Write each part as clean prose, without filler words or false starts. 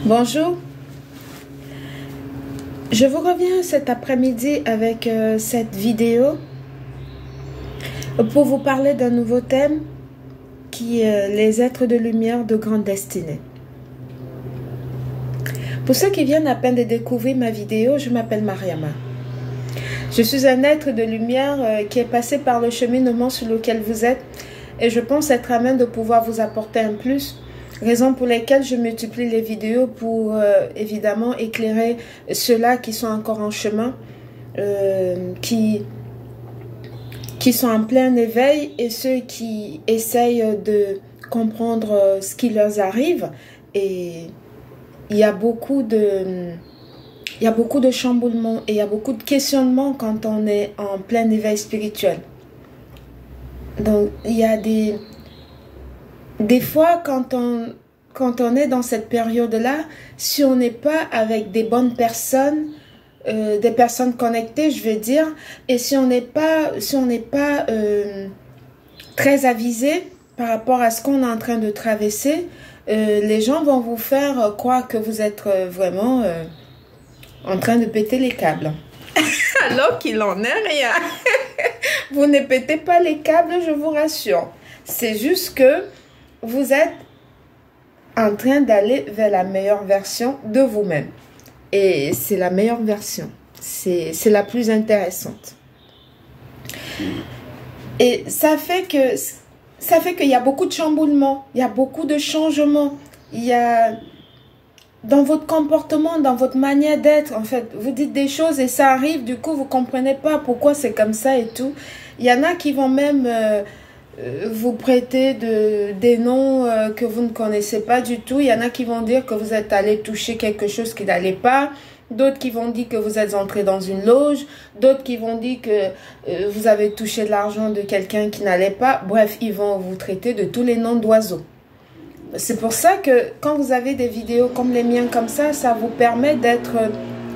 Bonjour, je vous reviens cet après-midi avec cette vidéo pour vous parler d'un nouveau thème qui est les êtres de lumière de grande destinée. Pour ceux qui viennent à peine de découvrir ma vidéo, je m'appelle Mariama. Je suis un être de lumière qui est passé par le cheminement sur lequel vous êtes et je pense être à même de pouvoir vous apporter un plus. Raison pour lesquelles je multiplie les vidéos pour évidemment éclairer ceux-là qui sont encore en chemin, qui sont en plein éveil et ceux qui essayent de comprendre ce qui leur arrive. Et il y a beaucoup de chamboulements et il y a beaucoup de questionnements quand on est en plein éveil spirituel. Donc il y a des fois, quand on est dans cette période-là, si on n'est pas avec des bonnes personnes, des personnes connectées, je veux dire, et si on n'est pas très avisé par rapport à ce qu'on est en train de traverser, les gens vont vous faire croire que vous êtes vraiment en train de péter les câbles. Alors qu'il en est rien. Vous ne pétez pas les câbles, je vous rassure. C'est juste que vous êtes en train d'aller vers la meilleure version de vous-même. Et c'est la meilleure version. C'est la plus intéressante. Et ça fait qu'il y a beaucoup de chamboulements, il y a beaucoup de changements. Il y a dans votre comportement, dans votre manière d'être, en fait, vous dites des choses et ça arrive, du coup, vous ne comprenez pas pourquoi c'est comme ça et tout. Il y en a qui vont même vous prêter des noms que vous ne connaissez pas du tout. Il y en a qui vont dire que vous êtes allé toucher quelque chose qui n'allait pas. D'autres qui vont dire que vous êtes entré dans une loge. D'autres qui vont dire que vous avez touché de l'argent de quelqu'un qui n'allait pas. Bref, ils vont vous traiter de tous les noms d'oiseaux. C'est pour ça que quand vous avez des vidéos comme les miennes comme ça vous permet d'être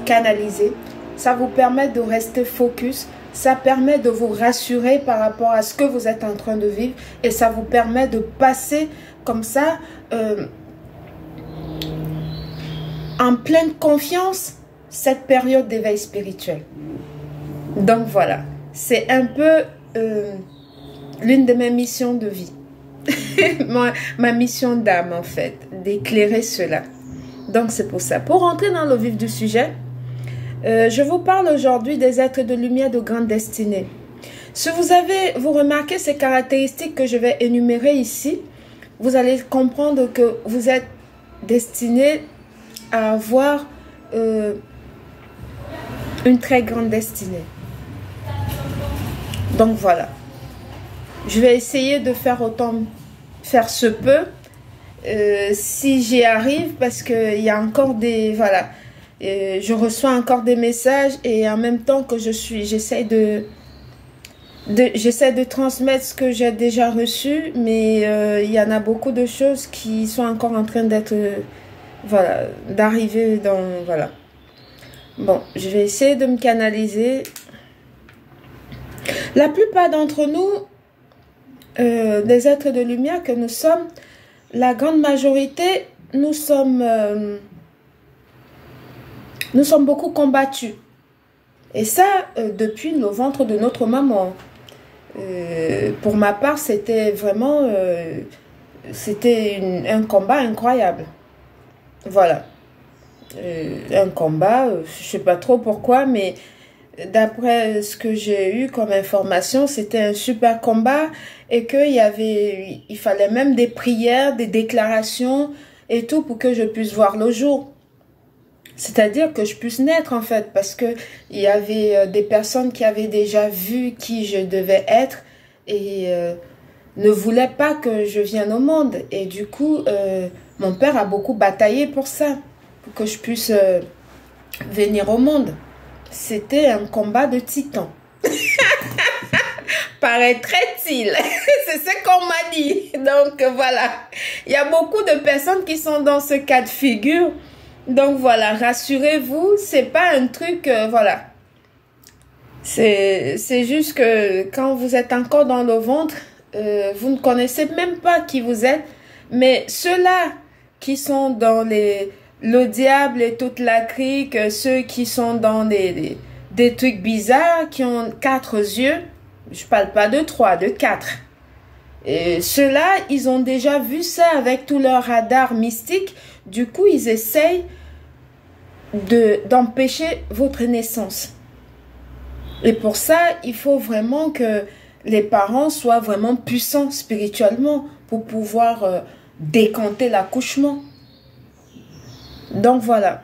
canalisé. Ça vous permet de rester focus. Ça permet de vous rassurer par rapport à ce que vous êtes en train de vivre. Et ça vous permet de passer comme ça en pleine confiance cette période d'éveil spirituel. Donc voilà, c'est un peu l'une de mes missions de vie. ma mission d'âme en fait, d'éclairer cela. Donc c'est pour ça. Pour rentrer dans le vif du sujet, je vous parle aujourd'hui des êtres de lumière de grande destinée. Si vous remarquez ces caractéristiques que je vais énumérer ici, vous allez comprendre que vous êtes destiné à avoir une très grande destinée. Donc voilà. Je vais essayer de faire ce peu si j'y arrive parce qu'il y a encore des... Voilà. Je reçois encore des messages et en même temps que j'essaie de transmettre ce que j'ai déjà reçu, mais il y en a beaucoup de choses qui sont encore en train d'être d'arriver dans voilà. Bon, je vais essayer de me canaliser. La plupart d'entre nous, des êtres de lumière que nous sommes, la grande majorité, nous sommes beaucoup combattus. Et ça, depuis le ventre de notre maman. Pour ma part, c'était vraiment un combat incroyable. Voilà. Un combat, je sais pas trop pourquoi, mais d'après ce que j'ai eu comme information, c'était un super combat et il fallait même des prières, des déclarations et tout pour que je puisse voir le jour. C'est-à-dire que je puisse naître en fait, parce que il y avait des personnes qui avaient déjà vu qui je devais être et ne voulaient pas que je vienne au monde. Et du coup, mon père a beaucoup bataillé pour ça, pour que je puisse venir au monde. C'était un combat de titans. Paraîtrait-il. C'est ce qu'on m'a dit. Donc voilà, il y a beaucoup de personnes qui sont dans ce cas de figure. Donc voilà, rassurez-vous, c'est pas un truc, voilà. C'est juste que quand vous êtes encore dans le ventre, vous ne connaissez même pas qui vous êtes. Mais ceux-là qui sont dans les le diable et toute la clique, ceux qui sont dans des trucs bizarres, qui ont 4 yeux, je parle pas de 3, de 4. Et ceux-là, ils ont déjà vu ça avec tout leur radar mystique. Du coup, ils essayent d'empêcher votre naissance. Et pour ça, il faut vraiment que les parents soient vraiment puissants spirituellement pour pouvoir décanter l'accouchement. Donc voilà.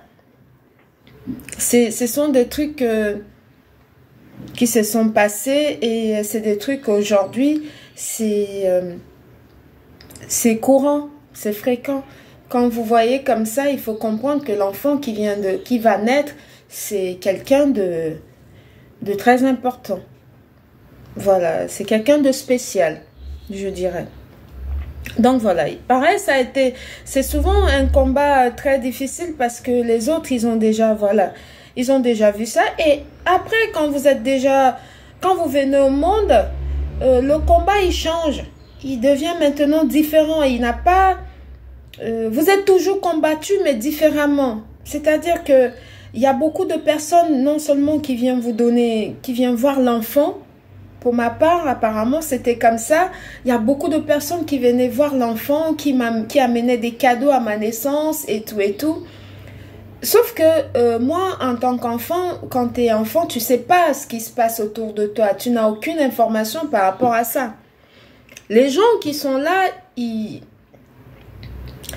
Ce sont des trucs qui se sont passés et c'est des trucs aujourd'hui, c'est courant, c'est fréquent. Quand vous voyez comme ça, il faut comprendre que l'enfant qui va naître, c'est quelqu'un de très important. Voilà, c'est quelqu'un de spécial, je dirais. Donc voilà, pareil, c'est souvent un combat très difficile parce que les autres, ils ont déjà vu ça. Et après, quand vous venez au monde, le combat, il change. Il devient maintenant différent. Vous êtes toujours combattu, mais différemment. C'est-à-dire que il y a beaucoup de personnes, non seulement qui viennent voir l'enfant. Pour ma part, apparemment, c'était comme ça. Il y a beaucoup de personnes qui venaient voir l'enfant, qui amenaient des cadeaux à ma naissance et tout et tout. Sauf que moi, en tant qu'enfant, quand tu es enfant, tu sais pas ce qui se passe autour de toi. Tu n'as aucune information par rapport à ça. Les gens qui sont là,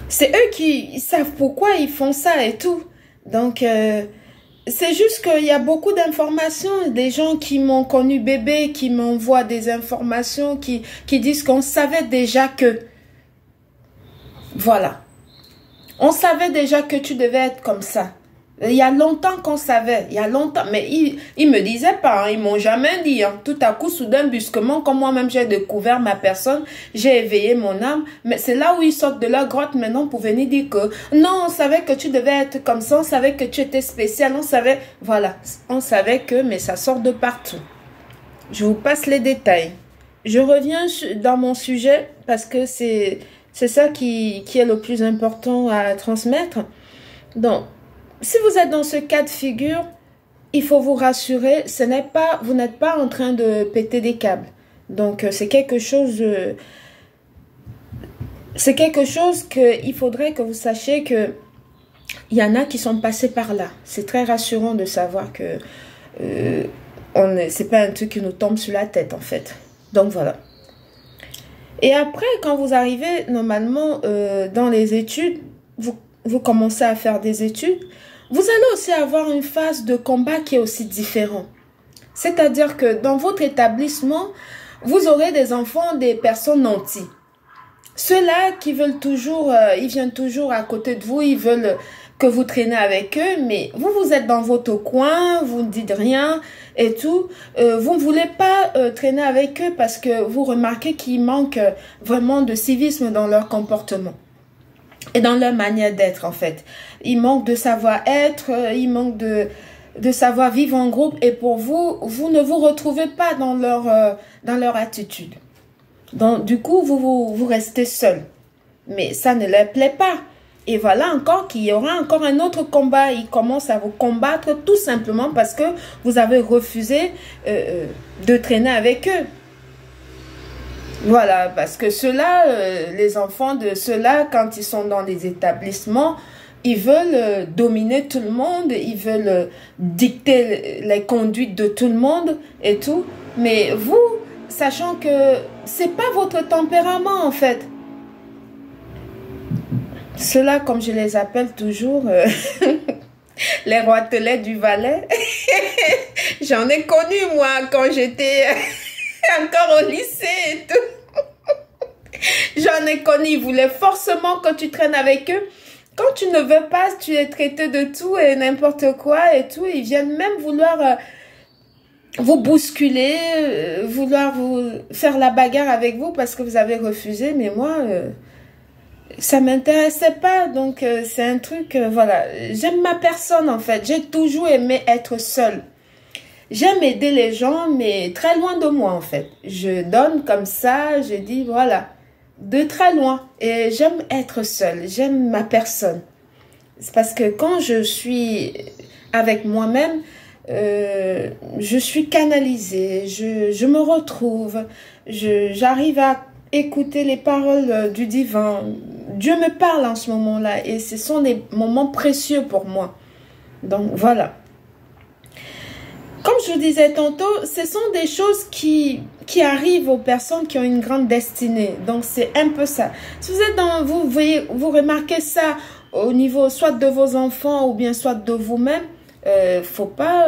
c'est eux qui savent pourquoi ils font ça et tout. Donc, c'est juste qu'il y a beaucoup d'informations. Des gens qui m'ont connu bébé, qui m'envoient des informations, qui disent qu'on savait déjà que... Voilà. On savait déjà que tu devais être comme ça. Il y a longtemps qu'on savait. Il y a longtemps. Mais ils me disaient pas. Hein, ils m'ont jamais dit. Hein. Tout à coup, soudain, brusquement, comme moi-même j'ai découvert ma personne, j'ai éveillé mon âme. Mais c'est là où ils sortent de leur grotte maintenant pour venir dire que non, on savait que tu devais être comme ça. On savait que tu étais spécial. On savait, voilà. On savait que, mais ça sort de partout. Je vous passe les détails. Je reviens dans mon sujet parce que c'est ça qui est le plus important à transmettre. Donc, si vous êtes dans ce cas de figure, il faut vous rassurer, vous n'êtes pas en train de péter des câbles. Donc, c'est quelque chose qu'il faudrait que vous sachiez que il y en a qui sont passés par là. C'est très rassurant de savoir que c'est pas un truc qui nous tombe sur la tête, en fait. Donc, voilà. Et après, quand vous arrivez, normalement, dans les études, vous commencez à faire des études, vous allez aussi avoir une phase de combat qui est aussi différente. C'est-à-dire que dans votre établissement, vous aurez des enfants, des personnes nantis. Ceux-là qui veulent toujours, ils viennent toujours à côté de vous, ils veulent que vous traînez avec eux, mais vous êtes dans votre coin, vous ne dites rien et tout. Vous ne voulez pas traîner avec eux parce que vous remarquez qu'il manque vraiment de civisme dans leur comportement. Et dans leur manière d'être, en fait. Il manque de savoir-être, il manque de savoir vivre en groupe. Et pour vous, vous ne vous retrouvez pas dans leur attitude. Donc, du coup, vous restez seul. Mais ça ne leur plaît pas. Et voilà encore qu'il y aura encore un autre combat. Ils commencent à vous combattre tout simplement parce que vous avez refusé de traîner avec eux. Voilà, parce que ceux-là, les enfants de ceux-là, quand ils sont dans des établissements, ils veulent dominer tout le monde, ils veulent dicter les conduites de tout le monde et tout. Mais vous, sachant que c'est pas votre tempérament en fait. Ceux-là, comme je les appelle toujours, les roitelets du Valais. J'en ai connu moi quand j'étais encore au lycée et tout. J'en ai connu, ils voulaient forcément que tu traînes avec eux. Quand tu ne veux pas, tu es traité de tout et n'importe quoi et tout. Ils viennent même vouloir vous bousculer, vouloir vous faire la bagarre avec vous parce que vous avez refusé. Mais moi, ça m'intéressait pas. Donc, c'est un truc, voilà. J'aime ma personne en fait. J'ai toujours aimé être seule. J'aime aider les gens, mais très loin de moi, en fait. Je donne comme ça, je dis, voilà, de très loin. Et j'aime être seule, j'aime ma personne. C'est parce que quand je suis avec moi-même, je suis canalisée, je me retrouve, j'arrive à écouter les paroles du divin. Dieu me parle en ce moment-là et ce sont des moments précieux pour moi. Donc voilà. Comme je vous disais tantôt, ce sont des choses qui arrivent aux personnes qui ont une grande destinée. Donc c'est un peu ça. Si vous êtes dans vous voyez, vous remarquez ça au niveau soit de vos enfants ou bien soit de vous-même, faut pas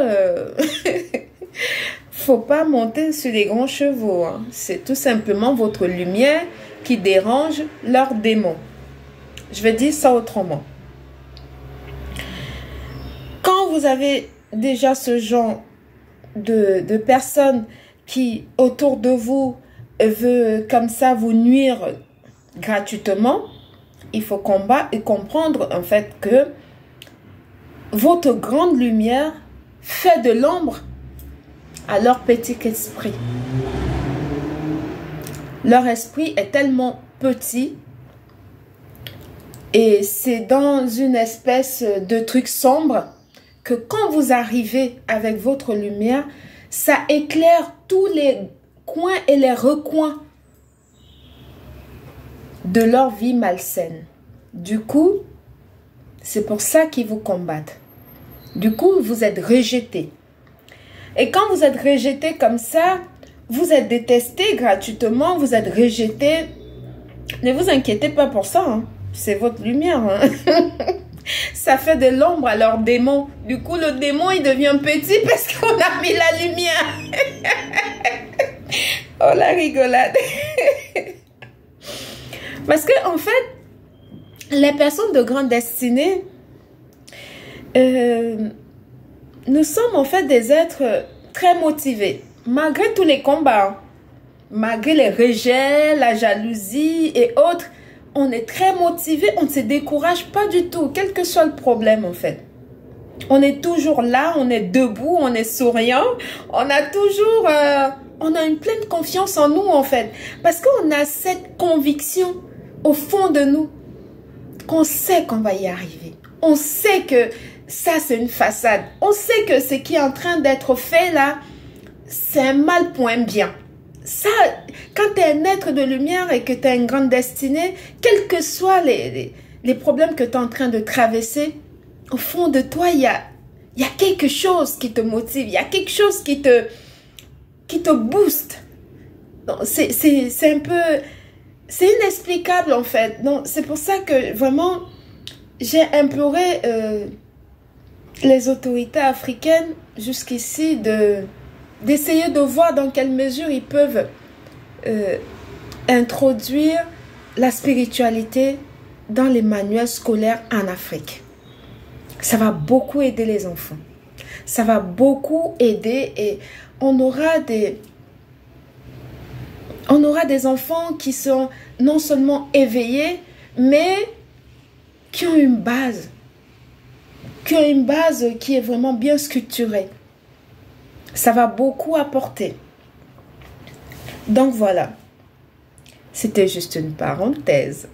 faut pas monter sur les grands chevaux, hein. C'est tout simplement votre lumière qui dérange leurs démons. Je vais dire ça autrement. Quand vous avez déjà ce genre de personnes qui autour de vous veut comme ça vous nuire gratuitement, il faut combattre et comprendre en fait que votre grande lumière fait de l'ombre à leur petit esprit. Leur esprit est tellement petit et c'est dans une espèce de truc sombre que quand vous arrivez avec votre lumière, ça éclaire tous les coins et les recoins de leur vie malsaine. Du coup, c'est pour ça qu'ils vous combattent. Du coup, vous êtes rejeté. Et quand vous êtes rejeté comme ça, vous êtes détesté gratuitement, vous êtes rejeté. Ne vous inquiétez pas pour ça, hein. C'est votre lumière, hein. Ça fait de l'ombre à leur démon. Du coup, le démon, il devient petit parce qu'on a mis la lumière. Oh, la rigolade. Parce que, en fait, les personnes de grande destinée, nous sommes en fait des êtres très motivés. Malgré tous les combats, malgré les rejets, la jalousie et autres, on est très motivé, on ne se décourage pas du tout, quel que soit le problème en fait. On est toujours là, on est debout, on est souriant, on a toujours, on a une pleine confiance en nous en fait. Parce qu'on a cette conviction au fond de nous, qu'on sait qu'on va y arriver. On sait que ça c'est une façade. On sait que ce qui est en train d'être fait là, c'est un mal pour un bien. Ça, quand tu es un être de lumière et que tu as une grande destinée, quels que soient les problèmes que tu es en train de traverser, au fond de toi, il y a quelque chose qui te motive, il y a quelque chose qui te booste. C'est un peu, c'est inexplicable en fait. Donc c'est pour ça que vraiment, j'ai imploré les autorités africaines jusqu'ici d'essayer de voir dans quelle mesure ils peuvent introduire la spiritualité dans les manuels scolaires en Afrique. Ça va beaucoup aider les enfants. Ça va beaucoup aider et on aura des enfants qui sont non seulement éveillés, mais qui ont une base. Qui est vraiment bien structurée. Ça va beaucoup apporter. Donc voilà. C'était juste une parenthèse.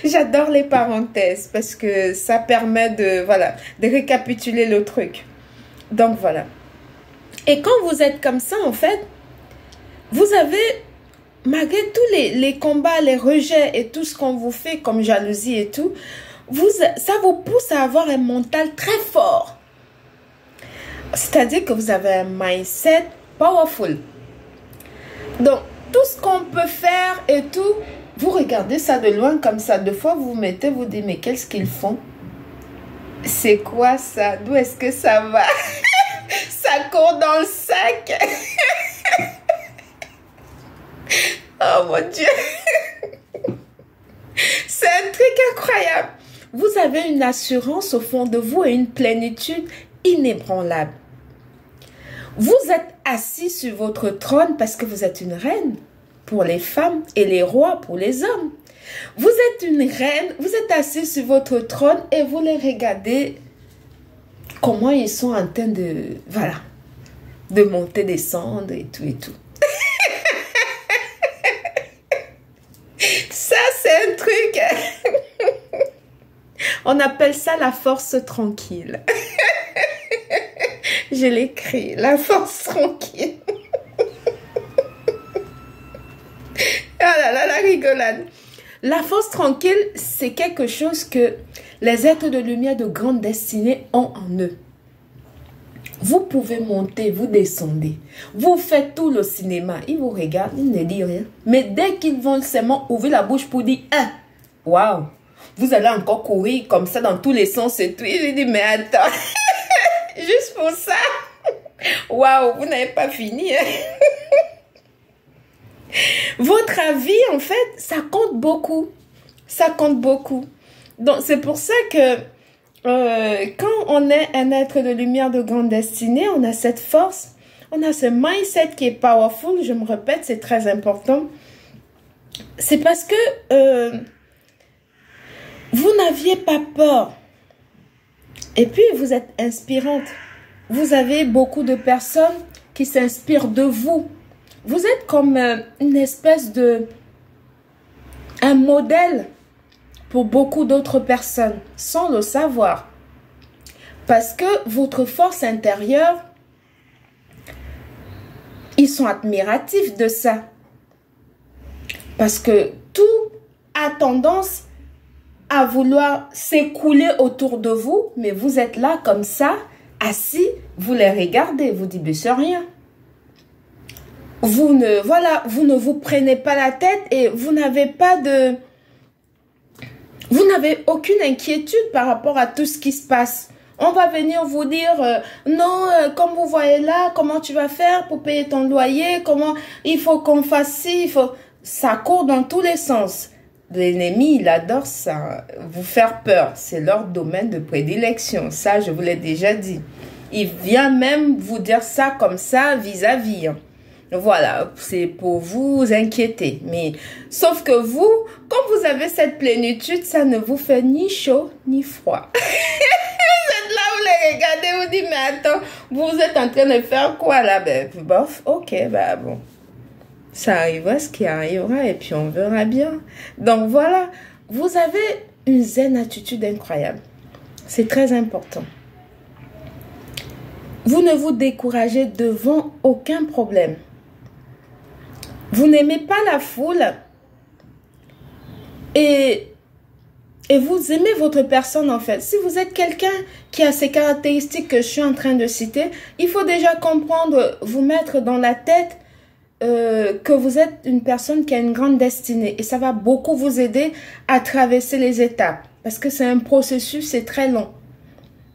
J'adore les parenthèses parce que ça permet de récapituler le truc. Donc voilà. Et quand vous êtes comme ça, en fait, vous avez, malgré tous les combats, les rejets et tout ce qu'on vous fait comme jalousie et tout, ça vous pousse à avoir un mental très fort. C'est-à-dire que vous avez un mindset powerful. Donc, tout ce qu'on peut faire et tout, vous regardez ça de loin comme ça. Deux fois, vous vous mettez, vous dites, mais qu'est-ce qu'ils font? C'est quoi ça? D'où est-ce que ça va? Ça court dans le sac. Oh mon Dieu. C'est un truc incroyable. Vous avez une assurance au fond de vous et une plénitude inébranlable. Vous êtes assis sur votre trône parce que vous êtes une reine pour les femmes et les rois pour les hommes. Vous êtes une reine, vous êtes assis sur votre trône et vous les regardez comment ils sont en train de, de monter, descendre et tout et tout. Ça, c'est un truc. On appelle ça la force tranquille. Je l'écris, la force tranquille. Ah là là, la rigolade. La force tranquille, c'est quelque chose que les êtres de lumière de grande destinée ont en eux. Vous pouvez monter, vous descendez. Vous faites tout le cinéma. Ils vous regardent, ils ne disent rien. Mais dès qu'ils vont seulement ouvrir la bouche pour dire « Ah, waouh, vous allez encore courir comme ça dans tous les sens et tout. » Je dis « Mais attends, juste pour ça, waouh, vous n'avez pas fini. Hein? » Votre avis, en fait, ça compte beaucoup. Ça compte beaucoup. Donc, c'est pour ça que quand on est un être de lumière de grande destinée, on a cette force, on a ce mindset qui est powerful. Je me répète, c'est très important. C'est parce que vous n'aviez pas peur. Et puis, vous êtes inspirante. Vous avez beaucoup de personnes qui s'inspirent de vous. Vous êtes comme une espèce de... un modèle pour beaucoup d'autres personnes, sans le savoir. Parce que votre force intérieure, ils sont admiratifs de ça. Parce que tout a tendance à vouloir s'écouler autour de vous, mais vous êtes là comme ça, assis, vous les regardez, vous dites, mais c'est rien. Vous ne vous prenez pas la tête et vous n'avez pas de... Vous n'avez aucune inquiétude par rapport à tout ce qui se passe. On va venir vous dire, non, comme vous voyez là, comment tu vas faire pour payer ton loyer, comment il faut qu'on fasse ci, il faut... Ça court dans tous les sens. L'ennemi, il adore ça, vous faire peur. C'est leur domaine de prédilection. Ça, je vous l'ai déjà dit. Il vient même vous dire ça comme ça vis-à-vis. Voilà, c'est pour vous inquiéter. Mais sauf que vous, comme vous avez cette plénitude, ça ne vous fait ni chaud ni froid. Vous êtes là, vous les regardez, vous dites, mais attends, vous êtes en train de faire quoi là? Ben, bof, ok, bah bon. Ça arrivera ce qui arrivera et puis on verra bien. Donc voilà, vous avez une zen attitude incroyable. C'est très important. Vous ne vous découragez devant aucun problème. Vous n'aimez pas la foule et vous aimez votre personne en fait. Si vous êtes quelqu'un qui a ces caractéristiques que je suis en train de citer, il faut déjà comprendre, vous mettre dans la tête que vous êtes une personne qui a une grande destinée. Et ça va beaucoup vous aider à traverser les étapes. Parce que c'est un processus, c'est très long.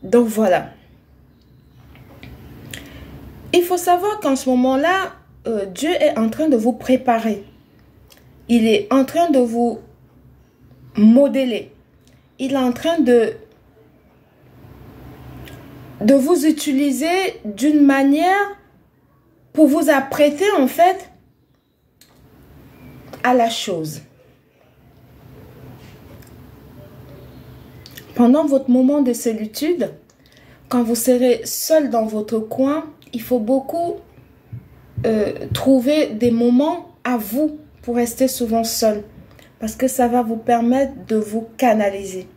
Donc voilà. Il faut savoir qu'en ce moment-là, Dieu est en train de vous préparer. Il est en train de vous modeler. Il est en train de vous utiliser d'une manière pour vous apprêter en fait à la chose. Pendant votre moment de solitude, quand vous serez seul dans votre coin, il faut beaucoup trouver des moments à vous pour rester souvent seul. Parce que ça va vous permettre de vous canaliser.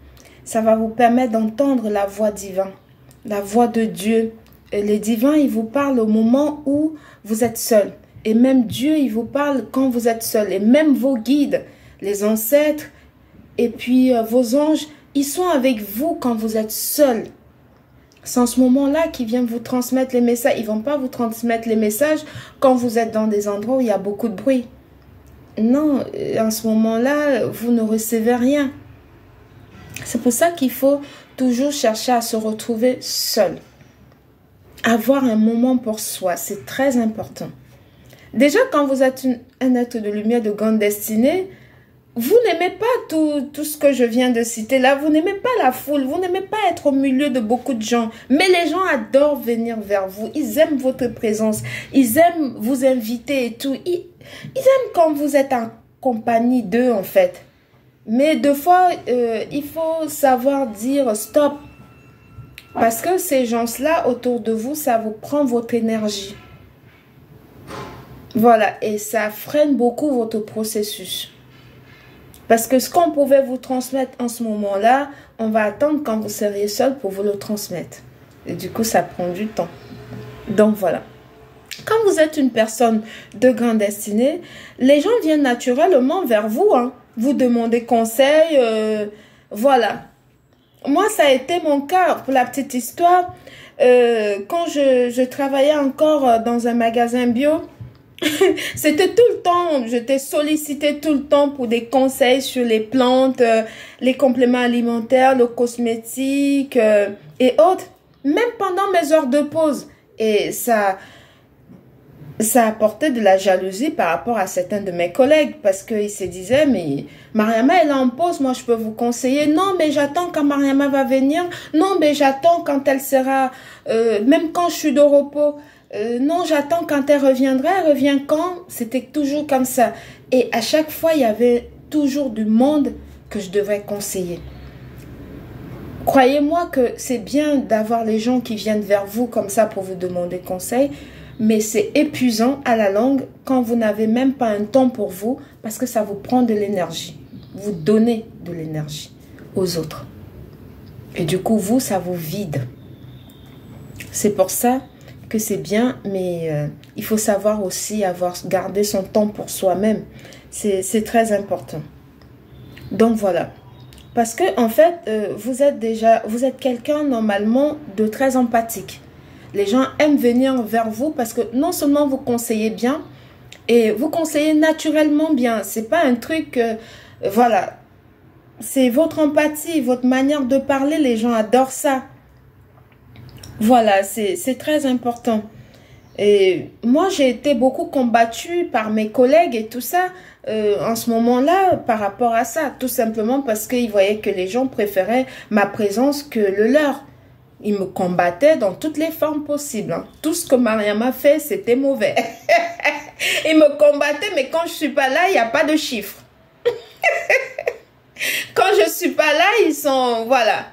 Ça va vous permettre d'entendre la voix divine, la voix de Dieu. Et les divins, ils vous parlent au moment où vous êtes seul. Et même Dieu, il vous parle quand vous êtes seul. Et même vos guides, les ancêtres, et puis vos anges, ils sont avec vous quand vous êtes seul. C'est en ce moment-là qu'ils viennent vous transmettre les messages. Ils ne vont pas vous transmettre les messages quand vous êtes dans des endroits où il y a beaucoup de bruit. Non, en ce moment-là, vous ne recevez rien. C'est pour ça qu'il faut toujours chercher à se retrouver seul. Avoir un moment pour soi, c'est très important. Déjà, quand vous êtes un être de lumière de grande destinée, vous n'aimez pas tout ce que je viens de citer là. Vous n'aimez pas la foule. Vous n'aimez pas être au milieu de beaucoup de gens. Mais les gens adorent venir vers vous. Ils aiment votre présence. Ils aiment vous inviter et tout. Ils aiment quand vous êtes en compagnie d'eux en fait. Mais deux fois, il faut savoir dire stop. Parce que ces gens-là autour de vous, ça vous prend votre énergie. Voilà. Et ça freine beaucoup votre processus. Parce que ce qu'on pouvait vous transmettre en ce moment-là, on va attendre quand vous seriez seul pour vous le transmettre. Et du coup, ça prend du temps. Donc voilà. Quand vous êtes une personne de grande destinée, les gens viennent naturellement vers vous. Hein. Vous demandez conseil. Voilà. Moi, ça a été mon cas. Pour la petite histoire, quand je travaillais encore dans un magasin bio, c'était tout le temps, j'étais sollicitée tout le temps pour des conseils sur les plantes, les compléments alimentaires, le cosmétique et autres. Même pendant mes heures de pause. Et ça apportait de la jalousie par rapport à certains de mes collègues parce qu'ils se disaient, mais Mariama, elle est en pause, moi je peux vous conseiller. Non, mais j'attends quand Mariama va venir. Non, mais j'attends quand elle sera, même quand je suis de repos. Non, j'attends quand elle reviendra. Elle revient quand? C'était toujours comme ça. Et à chaque fois, il y avait toujours du monde que je devrais conseiller. Croyez-moi que c'est bien d'avoir les gens qui viennent vers vous comme ça pour vous demander conseil, mais c'est épuisant à la longue quand vous n'avez même pas un temps pour vous parce que ça vous prend de l'énergie. Vous donnez de l'énergie aux autres. Et du coup, vous, ça vous vide. C'est pour ça que c'est bien, mais il faut savoir aussi garder son temps pour soi-même. C'est très important. Donc voilà. Parce que en fait, vous êtes quelqu'un normalement de très empathique. Les gens aiment venir vers vous parce que non seulement vous conseillez bien, et vous conseillez naturellement bien. C'est pas un truc, voilà. C'est votre empathie, votre manière de parler. Les gens adorent ça. Voilà, c'est très important. Et moi, j'ai été beaucoup combattue par mes collègues et tout ça en ce moment-là par rapport à ça. Tout simplement parce qu'ils voyaient que les gens préféraient ma présence que le leur. Ils me combattaient dans toutes les formes possibles. Hein. Tout ce que Mariama fait, c'était mauvais. Ils me combattaient, mais quand je suis pas là, il n'y a pas de chiffres. Quand je suis pas là, ils sont... Voilà.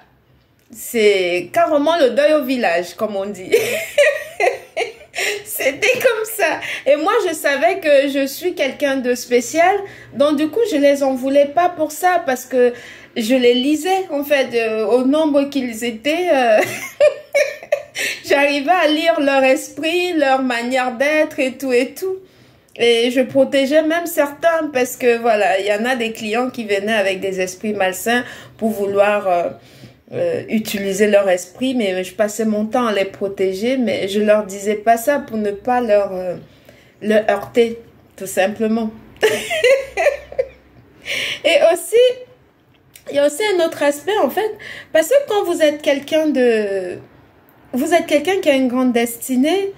C'est carrément le deuil au village, comme on dit. C'était comme ça. Et moi, je savais que je suis quelqu'un de spécial. Donc, du coup, je les en voulais pas pour ça. Parce que je les lisais, en fait, au nombre qu'ils étaient. J'arrivais à lire leur esprit, leur manière d'être et tout et tout. Et je protégeais même certains parce que, voilà, il y en a des clients qui venaient avec des esprits malsains pour vouloir... utiliser leur esprit, mais je passais mon temps à les protéger, mais je leur disais pas ça pour ne pas leur heurter, tout simplement. Et aussi, il y a aussi un autre aspect, en fait, parce que quand vous êtes quelqu'un qui a une grande destinée,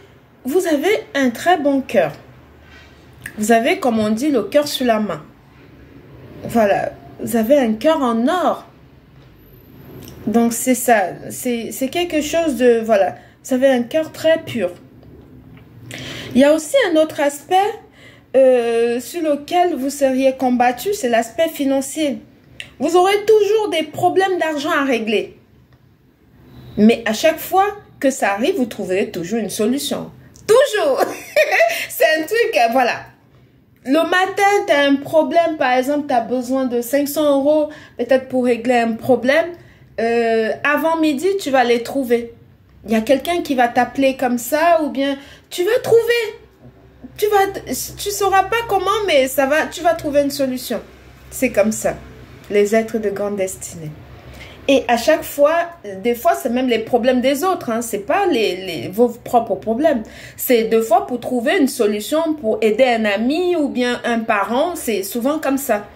vous avez un très bon cœur. Vous avez, comme on dit, le cœur sur la main. Voilà, vous avez un cœur en or. Donc, c'est ça. C'est quelque chose de... Voilà. Vous avez un cœur très pur. Il y a aussi un autre aspect sur lequel vous seriez combattu, c'est l'aspect financier. Vous aurez toujours des problèmes d'argent à régler. Mais à chaque fois que ça arrive, vous trouverez toujours une solution. Toujours. C'est un truc, voilà. Le matin, tu as un problème, par exemple, tu as besoin de 500 € peut-être pour régler un problème. Avant midi, tu vas les trouver. Il y a quelqu'un qui va t'appeler comme ça ou bien tu vas trouver. Tu sauras pas comment, mais tu vas trouver une solution. C'est comme ça. Les êtres de grande destinée. Et à chaque fois, des fois, c'est même les problèmes des autres. Hein. C'est pas vos propres problèmes. C'est des fois pour trouver une solution pour aider un ami ou bien un parent. C'est souvent comme ça.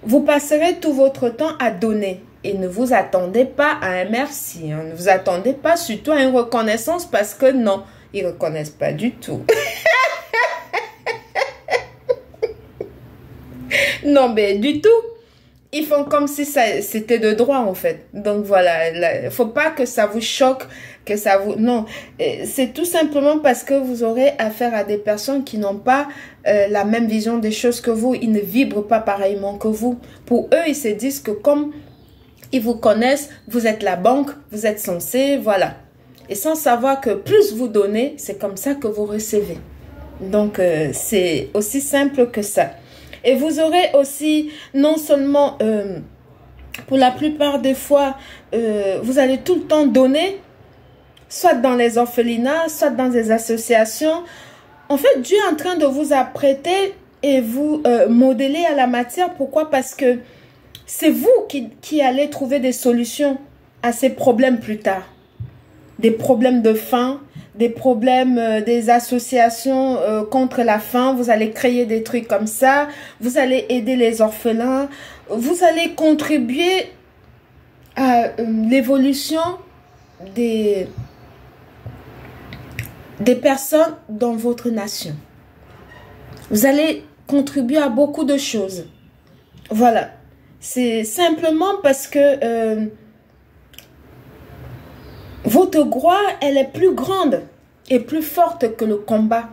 Vous passerez tout votre temps à donner. Et ne vous attendez pas à un merci. Hein. Ne vous attendez pas surtout à une reconnaissance parce que non, ils ne reconnaissent pas du tout. Non, mais du tout. Ils font comme si c'était de droit en fait. Donc voilà, il ne faut pas que ça vous choque, que ça vous... Non, c'est tout simplement parce que vous aurez affaire à des personnes qui n'ont pas la même vision des choses que vous. Ils ne vibrent pas pareillement que vous. Pour eux, ils se disent que comme... ils vous connaissent, vous êtes la banque, vous êtes censé, voilà. Et sans savoir que plus vous donnez, c'est comme ça que vous recevez. Donc, c'est aussi simple que ça. Et vous aurez aussi, non seulement, pour la plupart des fois, vous allez tout le temps donner, soit dans les orphelinats, soit dans des associations. En fait, Dieu est en train de vous apprêter et vous modeler à la matière. Pourquoi? Parce que c'est vous qui allez trouver des solutions à ces problèmes plus tard. Des problèmes de faim, des problèmes des associations contre la faim. Vous allez créer des trucs comme ça. Vous allez aider les orphelins. Vous allez contribuer à l'évolution des personnes dans votre nation. Vous allez contribuer à beaucoup de choses. Voilà. C'est simplement parce que votre gloire, elle est plus grande et plus forte que le combat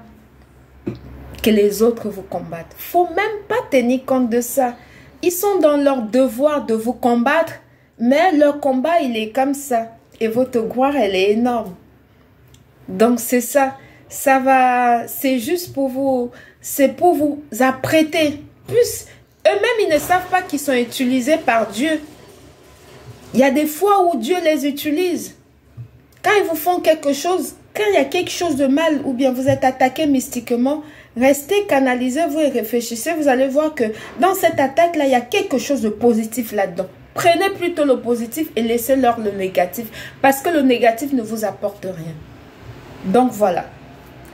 que les autres vous combattent. Faut même pas tenir compte de ça. Ils sont dans leur devoir de vous combattre, mais leur combat, il est comme ça. Et votre gloire, elle est énorme. Donc, c'est ça. Ça va, c'est juste pour vous, c'est pour vous apprêter. Plus, eux-mêmes, ils ne savent pas qu'ils sont utilisés par Dieu. Il y a des fois où Dieu les utilise. Quand ils vous font quelque chose, quand il y a quelque chose de mal, ou bien vous êtes attaqué mystiquement, restez, canalisez-vous et réfléchissez. Vous allez voir que dans cette attaque-là, il y a quelque chose de positif là-dedans. Prenez plutôt le positif et laissez-leur le négatif. Parce que le négatif ne vous apporte rien. Donc voilà.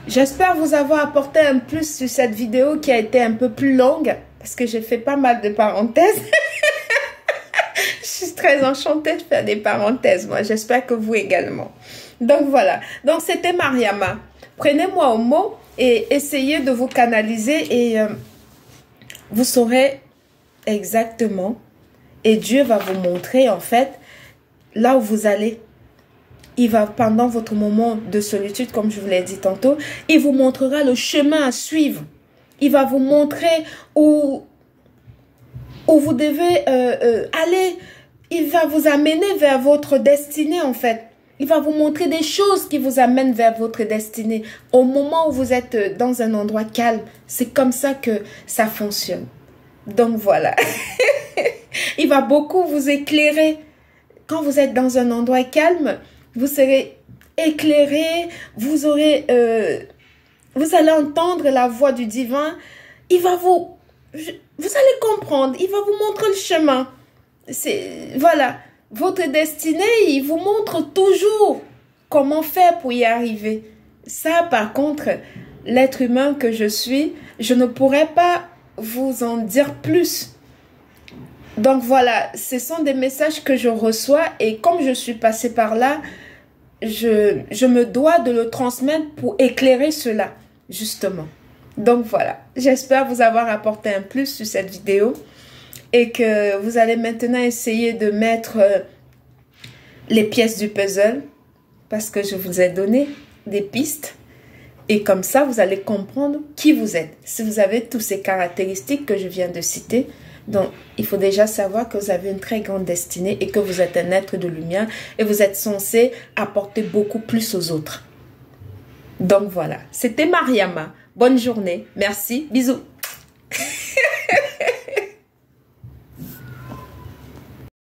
J'espère vous avoir apporté un plus sur cette vidéo qui a été un peu plus longue. Parce que j'ai fait pas mal de parenthèses. Je suis très enchantée de faire des parenthèses, moi. J'espère que vous également. Donc voilà. Donc c'était Mariama. Prenez-moi au mot et essayez de vous canaliser et vous saurez exactement. Et Dieu va vous montrer en fait là où vous allez. Il va, pendant votre moment de solitude, comme je vous l'ai dit tantôt, il vous montrera le chemin à suivre. Il va vous montrer où vous devez aller. Il va vous amener vers votre destinée, en fait. Il va vous montrer des choses qui vous amènent vers votre destinée. Au moment où vous êtes dans un endroit calme, c'est comme ça que ça fonctionne. Donc, voilà. Il va beaucoup vous éclairer. Quand vous êtes dans un endroit calme, vous serez éclairé. Vous aurez... vous allez entendre la voix du divin. Il va vous... Vous allez comprendre. Il va vous montrer le chemin. Voilà, votre destinée, il vous montre toujours comment faire pour y arriver. Ça, par contre, l'être humain que je suis, je ne pourrais pas vous en dire plus. Donc voilà, ce sont des messages que je reçois et comme je suis passée par là, je me dois de le transmettre pour éclairer cela, justement. Donc voilà, j'espère vous avoir apporté un plus sur cette vidéo. Et que vous allez maintenant essayer de mettre les pièces du puzzle. Parce que je vous ai donné des pistes. Et comme ça, vous allez comprendre qui vous êtes. Si vous avez toutes ces caractéristiques que je viens de citer. Donc, il faut déjà savoir que vous avez une très grande destinée. Et que vous êtes un être de lumière. Et vous êtes censé apporter beaucoup plus aux autres. Donc voilà. C'était Mariama. Bonne journée. Merci. Bisous.